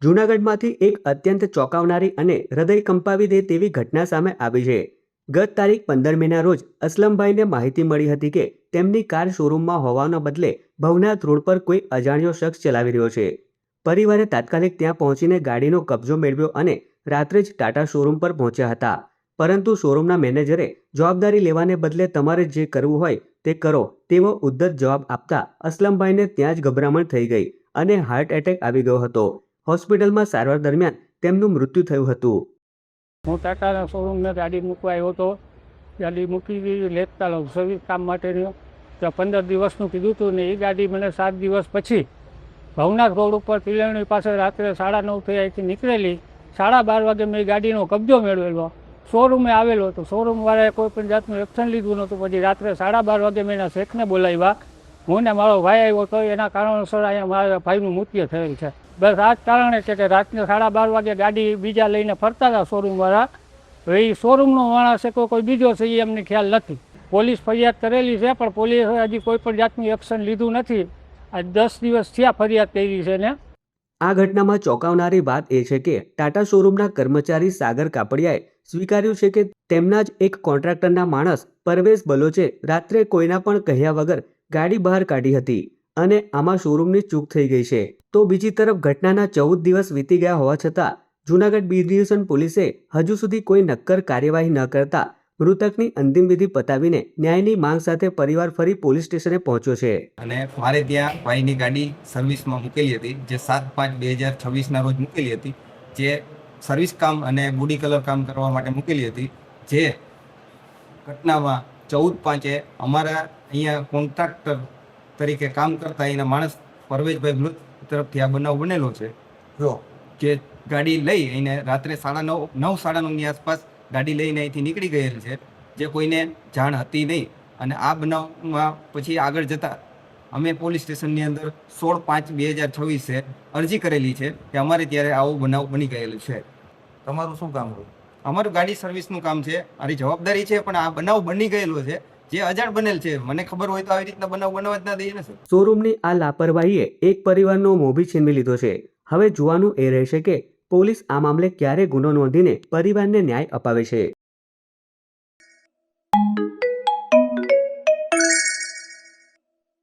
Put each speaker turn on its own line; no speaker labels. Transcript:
જૂનાગઢમાંથી એક અત્યંત ચોંકાવનારી અને હૃદય કંપાવી દે તેવી ઘટના સામે આવી છે। ગત તારીખ 15 મેના રોજ અસલમભાઈને માહિતી મળી હતી કે તેમની કાર શોરૂમમાં હોવાના બદલે ભવનાથ રોડ પર કોઈ અજાણ્યો શખ્સ ચલાવી રહ્યો છે। પરિવારે તાત્કાલિક ત્યાં પહોંચીને ગાડીનો કબજો મેળવ્યો અને રાત્રે જ ટાટા શોરૂમ પર પહોંચ્યા હતા। પરંતુ શોરૂમના મેનેજરે જવાબદારી લેવાને બદલે તમારે જે કરવું હોય તે કરો તેવો ઉદ્ધત જવાબ આપતા અસલમભાઈને ત્યાં જ ગભરામણ થઈ ગઈ અને હાર્ટ એટેક આવી ગયો હતો। હોસ્પિટલમાં સારવાર દરમિયાન તેમનું મૃત્યુ થયું હતું।
હું ટાટાના શોરૂમમાં ગાડી મૂકવા આવ્યો હતો। ગાડી મૂકી લેતા સર્વિસ કામ માટેની ત્યાં 15 દિવસનું કીધું હતું ને એ ગાડી મને 7 દિવસ પછી ભવનાથ રોડ ઉપર તિલવણી પાસે રાત્રે 9:30 થઈ અહીંથી નીકળેલી 12:30 વાગે મેં ગાડીનો કબજો મેળવેલો। શોરૂમે આવેલો હતો, શોરૂમવાળાએ કોઈ પણ જાતનું એક્શન લીધું નહોતું। પછી રાત્રે 12:30 વાગે મેં એના શેખને બોલાવ્યા। હું ને મારો ભાઈ આવ્યો હતો, એના કારણોસર અહીંયા મારા ભાઈનું મૃત્યુ થયેલ છે। બસ આ જ કારણે છે કે રાત્રે 12:30 વાગે ગાડી બીજા લઈને ફરતા હતા શોરૂમવાળા। હવે એ શોરૂમનો માણસ છે કોઈ બીજો છે એ અમને ખ્યાલ નથી। પોલીસ ફરિયાદ કરેલી છે પણ પોલીસે હજી કોઈ પણ જાતનું એક્શન લીધું નથી। આ 10 દિવસ થયા ફરિયાદ કરી છે ને।
આ ઘટનામાં ચોંકાવનારી વાત એ છે કે ટાટા શોરૂમના કર્મચારી સાગર કાપડિયાએ સ્વીકાર્યું છે કે તેમના જ એક કોન્ટ્રાક્ટરના માણસ પરવેશ બલોચે રાત્રે કોઈના પણ કહ્યા વગર ગાડી બહાર કાઢી હતી અને આમાં શોરૂમની ચૂક થઈ ગઈ છે। તો બીજી તરફ ઘટનાના 14 દિવસ વીતી ગયા હોવા છતાં જૂનાગઢ બી ડિવિઝન પોલીસે હજુ સુધી કોઈ નક્કર કાર્યવાહી ન કરતા મૃતકની અંતિમ વિધિ પતાવીને ન્યાયની માંગ સાથે પરિવાર ફરી પોલીસ સ્ટેશને પહોંચ્યો છે।
અને મારે ત્યાં ભાઈની ગાડી સર્વિસમાં મૂકેલી હતી, જે 7/5/2026ના રોજ મૂકેલી હતી, જે સર્વિસ કામ અને બોડી કલર કામ કરવા માટે મૂકેલી હતી। જે ઘટનામાં 14/5 અમારા અહીંયા કોન્ટ્રાક્ટર તરીકે કામ કરતા એના માણસ પરવેશભાઈ મૃત તરફથી આ બનાવ બનેલો છે। જે ગાડી લઈ એને રાત્રે 9:30ની આસપાસ ગાડી લઈને અહીંથી નીકળી ગયેલ છે, જે કોઈને જાણ હતી નહીં। અને આ બનાવમાં પછી આગળ જતાં અમે પોલીસ સ્ટેશનની અંદર 16/5/2026 અરજી કરેલી છે કે અમારે ત્યારે આવો બનાવ બની ગયેલો છે।
તમારું શું કામ હોય?
અમારું ગાડી સર્વિસનું કામ છે, મારી જવાબદારી છે, પણ આ બનાવ બની ગયેલો છે જે અજાણ બનેલ છે। મને ખબર હોય તો આવી રીતના બનાવ બનવા જ ના દઈએ ને સર।
શોરૂમની આ લાપરવાહીએ એક પરિવારનો મોભી છીનવી લીધો છે। હવે જોવાનું એ રહેશે કે પોલીસ આ મામલે ક્યારે ગુનો નોંધીને પરિવારને ન્યાય અપાવે છે।